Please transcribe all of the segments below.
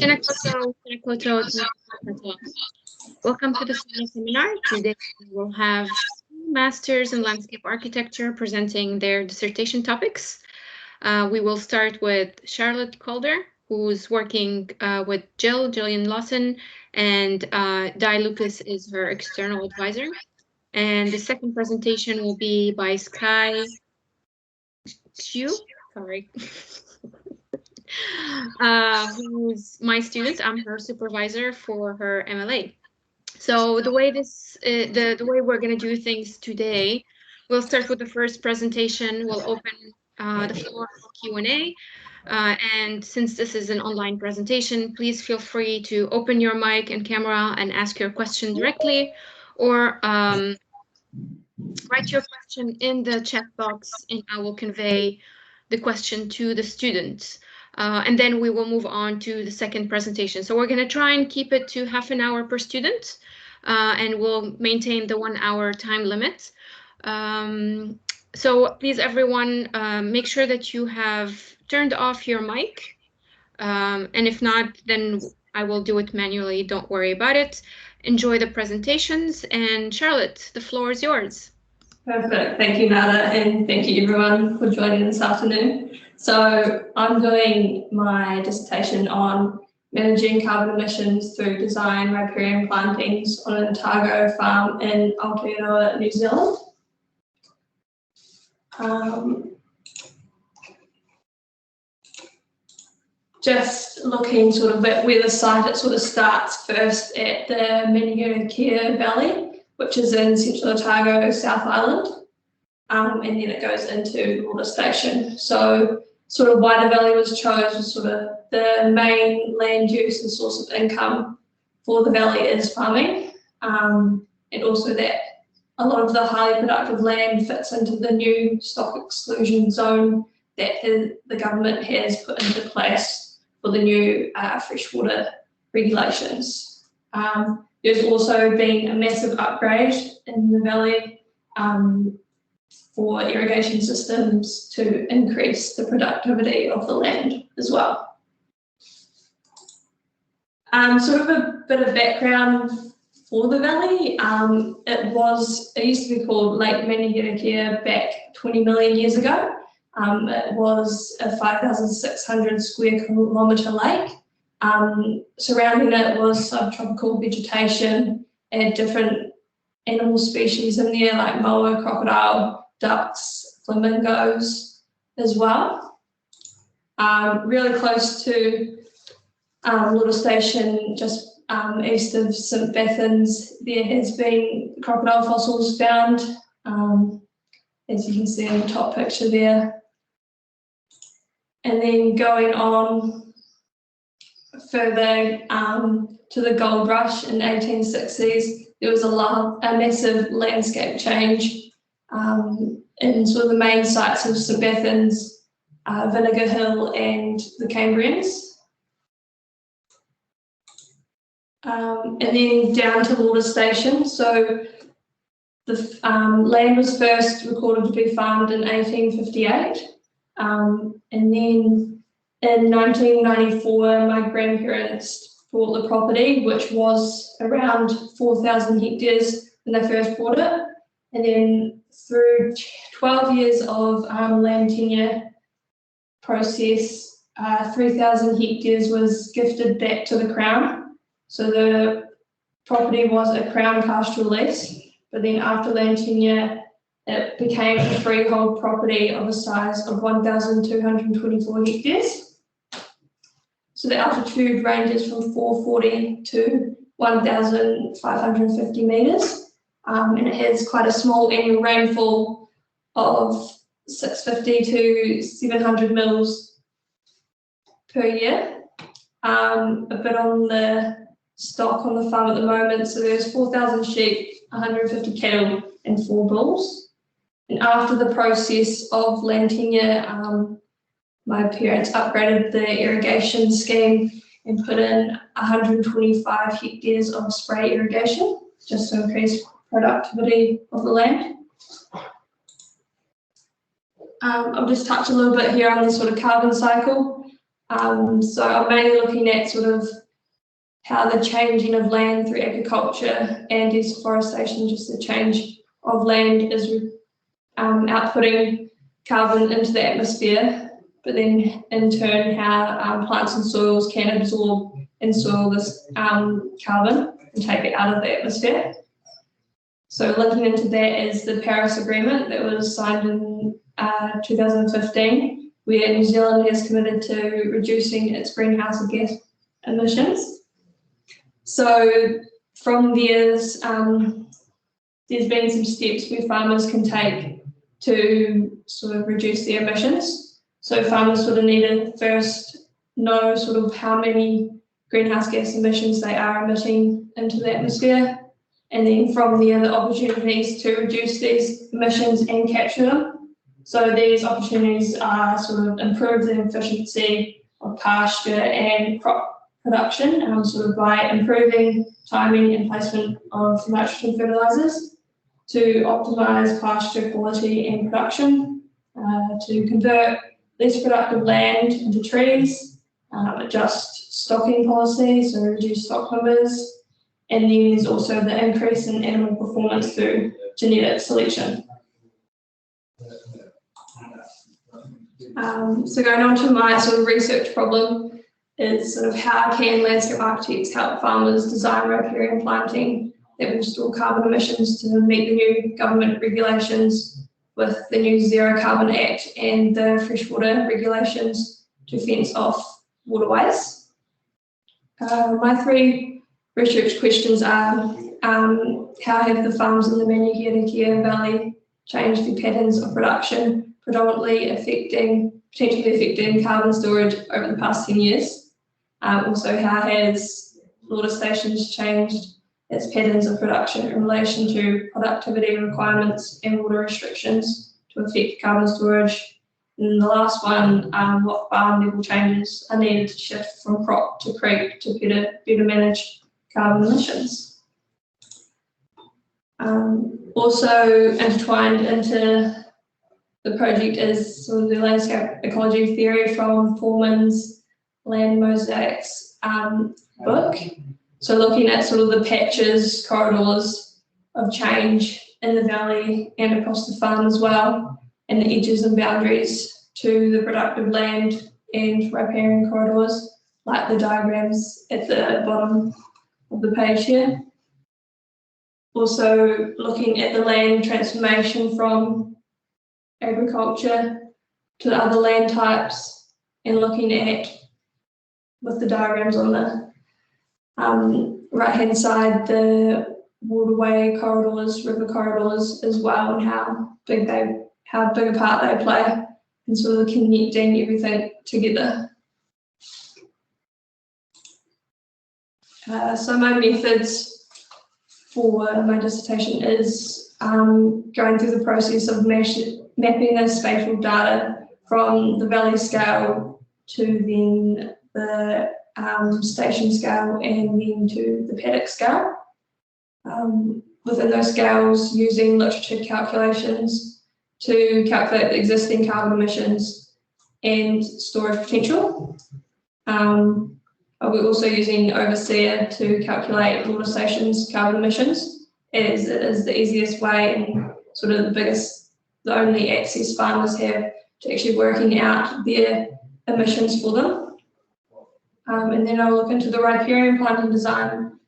Welcome to the seminar. Today we will have masters in landscape architecture presenting their dissertation topics. We will start with Charlotte Calder, who's working with Gillian Lawson, and Di Lucas is her external advisor. And the second presentation will be by Sky Xiu, sorry. Who's my student. I'm her supervisor for her MLA. So the way the way we're going to do things today, we'll start with the first presentation. We'll open the floor for Q&A. And since this is an online presentation, please feel free to open your mic and camera and ask your question directly, or write your question in the chat box and I will convey the question to the students. And then we will move on to the second presentation. So we're going to try and keep it to half an hour per student, and we'll maintain the 1 hour time limit. So please, everyone, make sure that you have turned off your mic. And if not, then I will do it manually. Don't worry about it. Enjoy the presentations. And Charlotte, the floor is yours. Perfect. Thank you, Nada, and thank you everyone for joining this afternoon. So I'm doing my dissertation on managing carbon emissions through design riparian plantings on an Otago farm in Aotearoa, New Zealand. Just looking sort of at where the site, it sort of starts first at the Menehune Valley, which is in central Otago, South Island, and then it goes into the water station. So sort of why the valley was chosen was sort of the main land use and source of income for the valley is farming, and also that a lot of the highly productive land fits into the new stock exclusion zone that the government has put into place for the new freshwater regulations. There's also been a massive upgrade in the valley for irrigation systems to increase the productivity of the land as well. Sort of a bit of background for the valley. It used to be called Lake Menehune back 20 million years ago. It was a 5,600 square kilometre lake. Surrounding it was subtropical vegetation and different animal species in there like moa, crocodile, ducks, flamingos as well. Really close to Water Station, just east of St Bathans, there has been crocodile fossils found, as you can see in the top picture there. And then going on further to the gold rush in the 1860s, there was a massive landscape change in sort of the main sites of St Bathans, Vinegar Hill and the Cambrians. And then down to Water Station. So the land was first recorded to be farmed in 1858. And then in 1994, my grandparents bought the property, which was around 4,000 hectares when they first bought it. And then through 12 years of land tenure process, 3,000 hectares was gifted back to the Crown. So the property was a Crown pastoral lease, but then after land tenure, it became a freehold property of a size of 1,224 hectares. So the altitude ranges from 440 to 1,550 metres, and it has quite a small annual rainfall of 650 to 700 mils per year. A bit on the stock on the farm at the moment, so there's 4,000 sheep, 150 cattle and 4 bulls. And after the process of land tenure, my parents upgraded the irrigation scheme and put in 125 hectares of spray irrigation just to increase productivity of the land. I'll just touch a little bit here on the sort of carbon cycle. So I'm mainly looking at sort of how the changing of land through agriculture and deforestation, just the change of land, is outputting carbon into the atmosphere, but then in turn how plants and soils can absorb and soil this carbon and take it out of the atmosphere. So linking into that is the Paris Agreement that was signed in 2015, where New Zealand has committed to reducing its greenhouse gas emissions. So from there's been some steps where farmers can take to sort of reduce their emissions. So farmers sort of need to first know sort of how many greenhouse gas emissions they are emitting into the atmosphere, and then from there the opportunities to reduce these emissions and capture them. So these opportunities are sort of improve the efficiency of pasture and crop production, sort of by improving timing and placement of nitrogen fertilizers, to optimize pasture quality and production, to convert less productive land into trees, adjust stocking policies, so reduce stock numbers, and then there's also the increase in animal performance through genetic selection. So going on to my sort of research problem is sort of how can landscape architects help farmers design riparian planting that will store carbon emissions to meet the new government regulations with the new Zero Carbon Act and the freshwater regulations to fence off waterways. My three research questions are how have the farms in the Aotearoa Valley changed their patterns of production, potentially affecting carbon storage over the past 10 years? Also, how has water stations changed its patterns of production in relation to productivity requirements and water restrictions to affect carbon storage? And the last one, what farm level changes are needed to shift from crop to creek to better manage carbon emissions? Also intertwined into the project is sort of the landscape ecology theory from Foreman's Land Mosaics book. So looking at sort of the patches, corridors of change in the valley and across the farm as well, and the edges and boundaries to the productive land and riparian corridors, like the diagrams at the bottom of the page here. Also looking at the land transformation from agriculture to other land types, and looking at, with the diagrams on the right hand side, the waterway corridors, river corridors as well, and how big a part they play in sort of connecting everything together. So my methods for my dissertation is going through the process of mapping the spatial data from the valley scale to then the station scale and then to the paddock scale. Within those scales, using literature calculations to calculate the existing carbon emissions and storage potential. We're also using Overseer to calculate water stations' carbon emissions, as it is the easiest way and sort of the only access farmers have to actually working out their emissions for them. And then I'll look into the riparian planting design,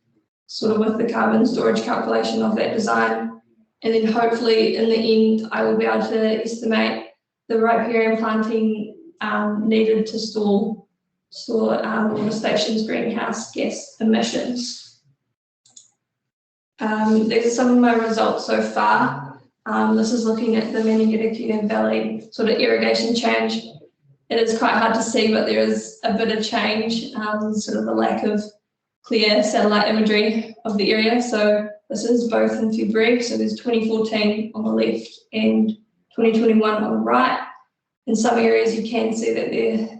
sort of with the carbon storage calculation of that design. And then hopefully in the end, I will be able to estimate the riparian planting needed to store water stations' greenhouse gas emissions. These are some of my results so far. This is looking at the Aotearoa Valley sort of irrigation change. It is quite hard to see, but there is a bit of change, sort of the lack of clear satellite imagery of the area. So this is both in February, so there's 2014 on the left and 2021 on the right. In some areas you can see that they're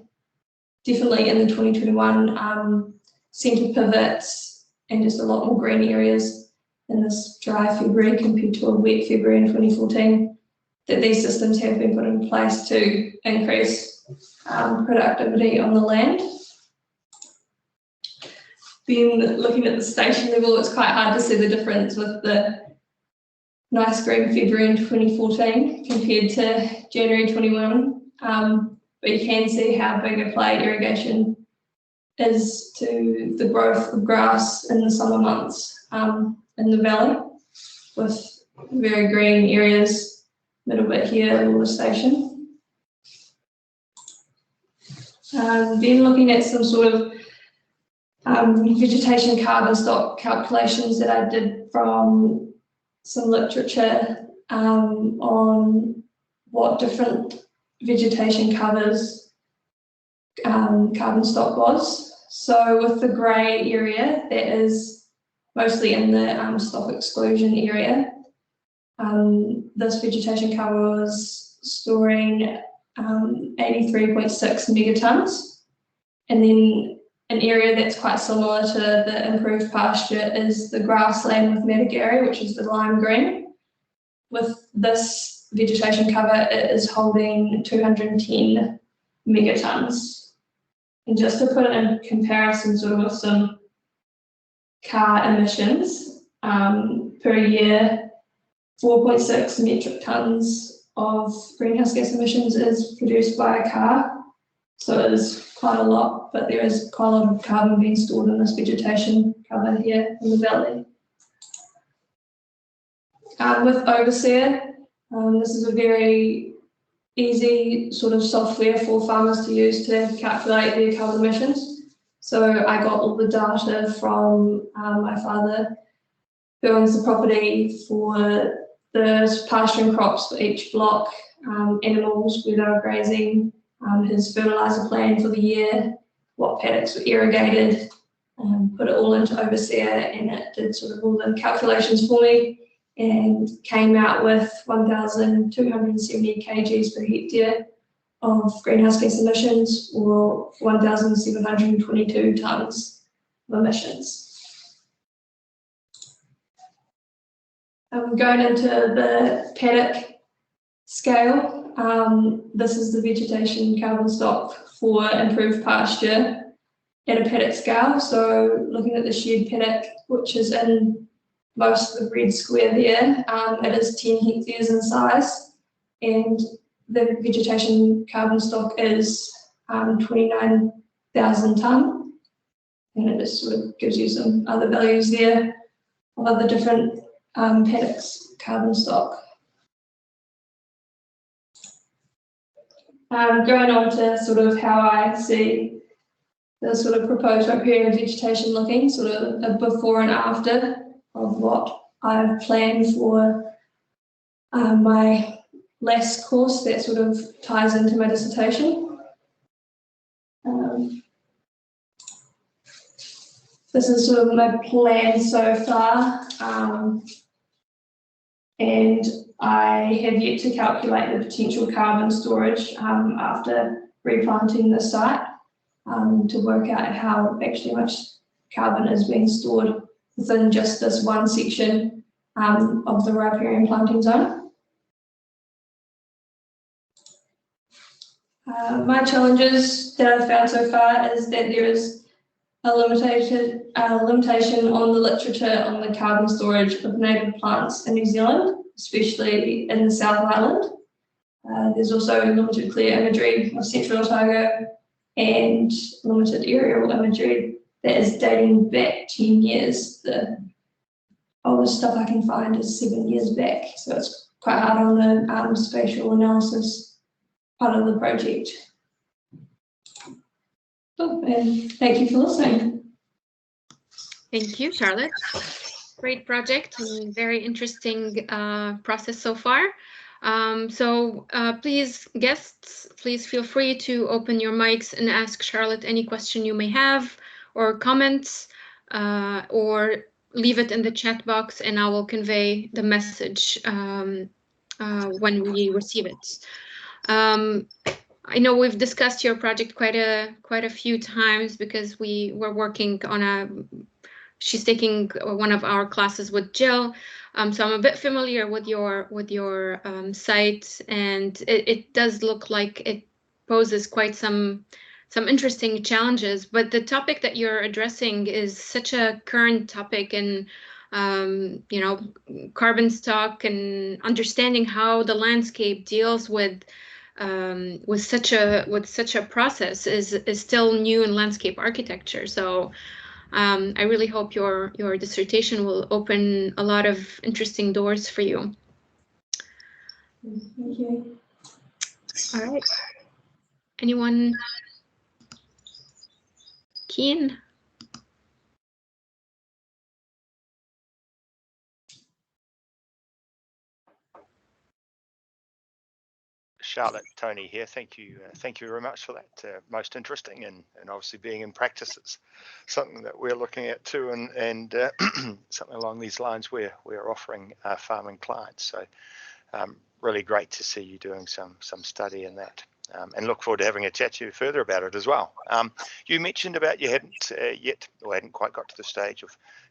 definitely in the 2021 centre pivots and just a lot more green areas in this dry February compared to a wet February in 2014, that these systems have been put in place to increase productivity on the land. Then looking at the station level, it's quite hard to see the difference with the nice green February in 2014 compared to January 21. But you can see how big a play irrigation is to the growth of grass in the summer months in the valley, with very green areas, middle bit here, water station. Then looking at some sort of vegetation carbon stock calculations that I did from some literature on what different vegetation covers carbon stock was. So with the grey area, that is mostly in the stock exclusion area, this vegetation cover was storing 83.6 megatons. And then an area that's quite similar to the improved pasture is the grassland with paddock area, which is the lime green. With this vegetation cover, it is holding 210 megatons. And just to put it in comparison sort of with some car emissions, per year, 4.6 metric tons of greenhouse gas emissions is produced by a car. So it is quite a lot, but there is quite a lot of carbon being stored in this vegetation cover here in the valley. With Overseer, this is a very easy sort of software for farmers to use to calculate their carbon emissions. So I got all the data from my father, who owns the property, for the pasturing crops for each block, animals where they were grazing, his fertiliser plan for the year, what paddocks were irrigated, put it all into Overseer, and it did sort of all the calculations for me and came out with 1,270 kgs per hectare of greenhouse gas emissions, or 1,722 tonnes of emissions. Going into the paddock scale, this is the vegetation carbon stock for improved pasture at a paddock scale. So looking at the shed paddock, which is in most of the red square there, it is 10 hectares in size, and the vegetation carbon stock is 29,000 tonne, and it just sort of gives you some other values there of other different paddocks carbon stock. Going on to sort of how I see the sort of proposed riparian vegetation looking, sort of a before and after of what I've planned for my last course that sort of ties into my dissertation. This is sort of my plan so far, and I have yet to calculate the potential carbon storage after replanting the site to work out how actually much carbon is being stored within just this one section of the riparian planting zone. My challenges that I've found so far is that there is a limitation on the literature on the carbon storage of native plants in New Zealand, especially in the South Island. There's also limited clear imagery of central Otago and limited aerial imagery that is dating back 10 years. The oldest stuff I can find is 7 years back, so it's quite hard on the spatial analysis part of the project. Oh, and thank you for listening. Thank you, Charlotte. Great project and very interesting process so far. Please, guests, please feel free to open your mics and ask Charlotte any question you may have or comments, or leave it in the chat box and I will convey the message when we receive it. I know we've discussed your project quite a few times because we were working on she's taking one of our classes with Jill, so I'm a bit familiar with your site, and it does look like it poses quite some interesting challenges, but the topic that you're addressing is such a current topic, and carbon stock and understanding how the landscape deals with such a process is still new in landscape architecture. So I really hope your dissertation will open a lot of interesting doors for you. Thank you. All right. Anyone keen? Charlotte, Tony here. Thank you very much for that. Most interesting, and obviously being in practice, it's something that we're looking at too, and something along these lines we're offering our farming clients. So really great to see you doing some study in that, and look forward to having a chat to you further about it as well. You mentioned about you hadn't quite got to the stage of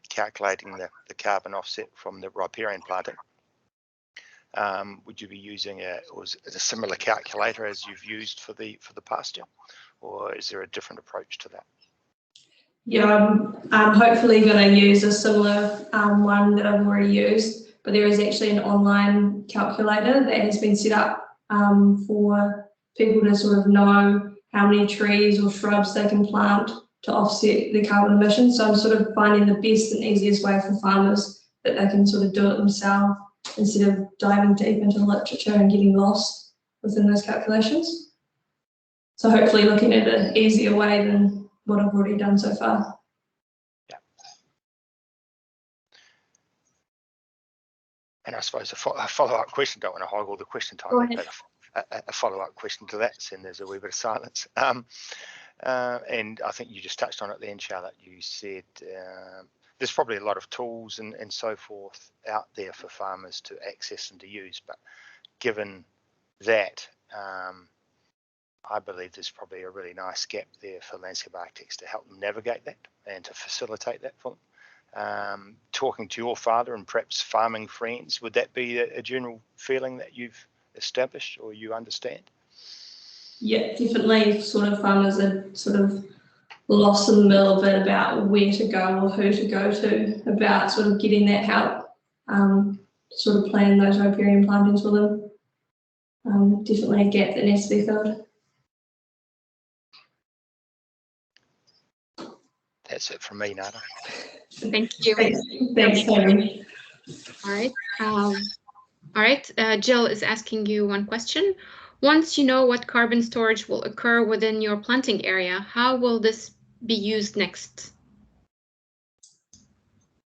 calculating the carbon offset from the riparian planting. Would you be using a similar calculator as you've used for the pasture, or is there a different approach to that? Yeah, I'm hopefully going to use a similar one that I've already used, but there is actually an online calculator that has been set up for people to sort of know how many trees or shrubs they can plant to offset the carbon emissions. So I'm sort of finding the best and easiest way for farmers that they can sort of do it themselves, instead of diving deep into the literature and getting lost within those calculations. So hopefully looking at an easier way than what I've already done so far. Yeah. And I suppose a follow-up question, don't want to hog all the question time, but a follow-up question to that, then there's a wee bit of silence. And I think you just touched on it then, Charlotte. You said there's probably a lot of tools and so forth out there for farmers to access and to use, but given that, I believe there's probably a really nice gap there for landscape architects to help them navigate that and to facilitate that for them. Talking to your father and perhaps farming friends, would that be a general feeling that you've established or you understand? Yeah, definitely. Sort of farmers are sort of lost in the middle of it about where to go or who to go to about sort of getting that help, sort of planning those riparian plantings for them. Definitely a gap that needs to be filled. That's it from me, Nada. Thank you. Thanks, Tony. All right. Jill is asking you one question. Once you know what carbon storage will occur within your planting area, how will this be used next?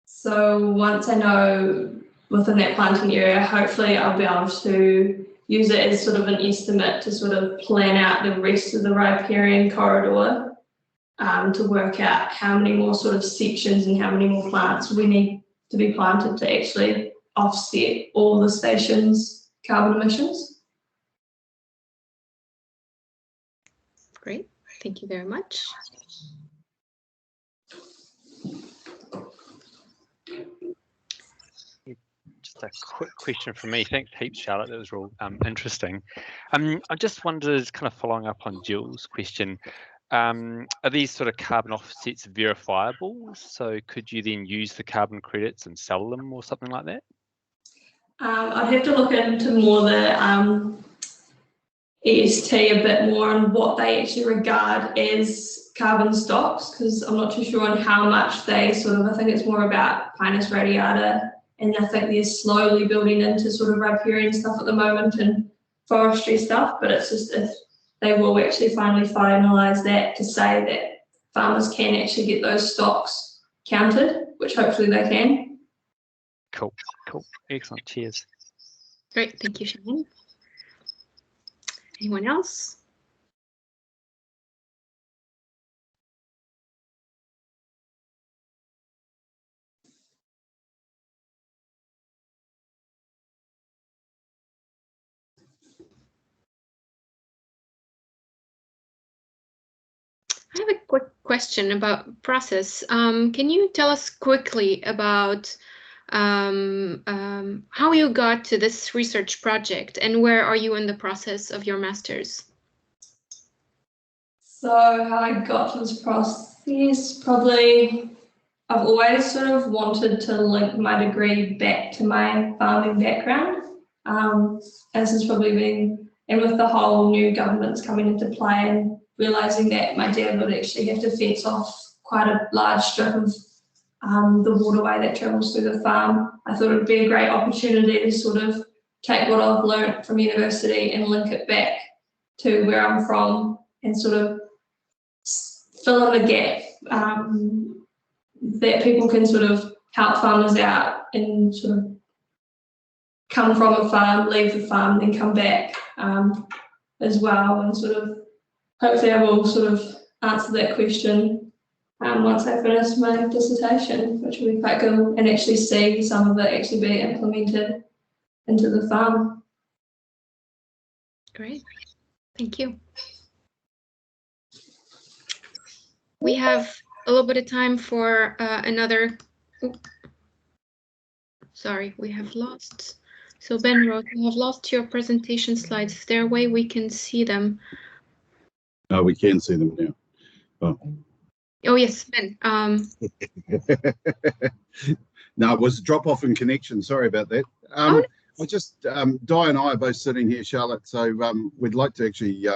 So once I know within that planting area, hopefully I'll be able to use it as sort of an estimate to sort of plan out the rest of the riparian corridor, to work out how many more sort of sections and how many more plants we need to be planted to actually offset all the station's carbon emissions. Great, thank you very much. Just a quick question from me. Thanks heaps, Charlotte. That was real interesting. I just wondered, kind of following up on Jill's question, are these sort of carbon offsets verifiable? So could you then use the carbon credits and sell them or something like that? I'd have to look into more the EST a bit more on what they actually regard as carbon stocks, because I'm not too sure on how much they sort of, I think it's more about Pinus radiata, and I think they're slowly building into sort of riparian stuff at the moment and forestry stuff, but it's just if they will actually finally finalise that to say that farmers can actually get those stocks counted, which hopefully they can. Cool, excellent, cheers. Great, thank you, Shannon. Anyone else? I have a quick question about process. Can you tell us quickly about how you got to this research project and where are you in the process of your master's? So how I got to this process, probably I've always sort of wanted to link my degree back to my farming background. This has probably been, and with the whole new governments coming into play and realising that my dad would actually have to fence off quite a large strip of the waterway that travels through the farm, I thought it would be a great opportunity to sort of take what I've learnt from university and link it back to where I'm from and sort of fill in the gap that people can sort of help farmers out and sort of come from a farm, leave the farm, then come back as well, and sort of hopefully I will sort of answer that question once I finish my dissertation, which will be quite good, and actually see some of it actually be implemented into the farm. Great, thank you. We have a little bit of time for another. Sorry, we have lost. So Ben wrote, we have lost your presentation slides. Is there a way we can see them? No, we can see them now. Oh yes, Ben. No, it was a drop off in connection. Sorry about that. I just, Di and I are both sitting here, Charlotte. So we'd like to actually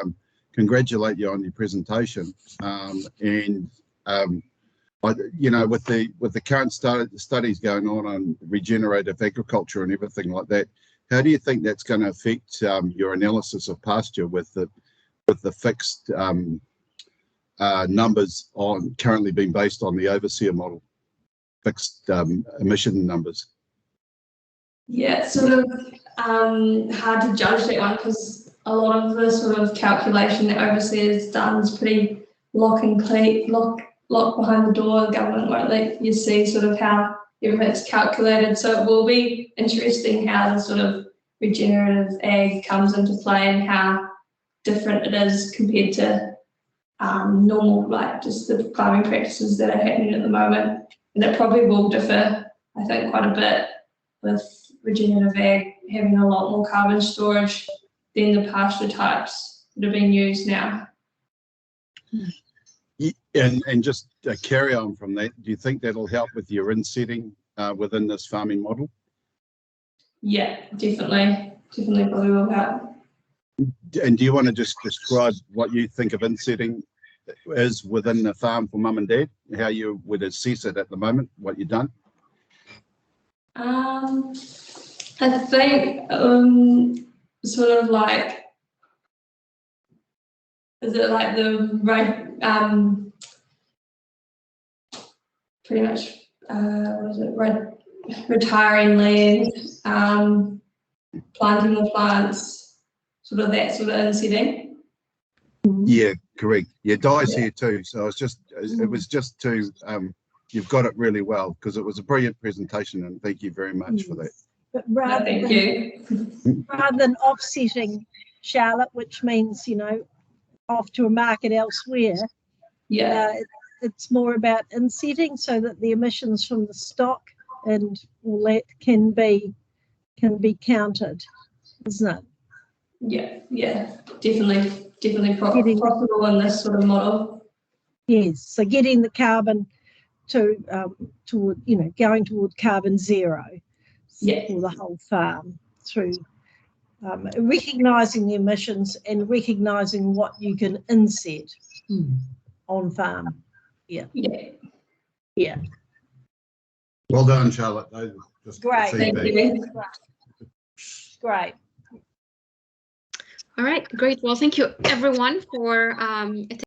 congratulate you on your presentation. You know, with the current studies going on regenerative agriculture and everything like that, how do you think that's going to affect your analysis of pasture with the fixed numbers currently being based on the overseer model, fixed emission numbers? Yeah, it's sort of hard to judge that one because a lot of the sort of calculation that overseers done is pretty lock behind the door. The government won't let you see sort of how everything's calculated. So it will be interesting how the sort of regenerative ag comes into play and how different it is compared to normal, like just the farming practices that are happening at the moment. And it probably will differ, I think, quite a bit with regenerative ag having a lot more carbon storage than the pasture types that are being used now. And just a carry on from that, do you think that'll help with your insetting within this farming model? Yeah, definitely probably will help. And do you want to just describe what you think of insetting is within the farm for mum and dad, how you would assess it at the moment, what you've done? I think sort of like, is it like the right, pretty much, what is it, retiring land, planting the plants, sort of that sort of insetting. Yeah, correct. Yeah, Di's here too. So it was just to, you've got it really well because it was a brilliant presentation and thank you very much for that. But rather than offsetting, Charlotte, which means, you know, off to a market elsewhere, it's more about insetting so that the emissions from the stock and all that can be counted, isn't it? Yeah, definitely profitable in this sort of model. Yes, so getting the carbon toward, you know, going toward carbon zero for the whole farm through recognising the emissions and recognising what you can inset on farm. Yeah. Well done, Charlotte. Just great. Thank you. Great. All right, great. Well, thank you everyone for attending.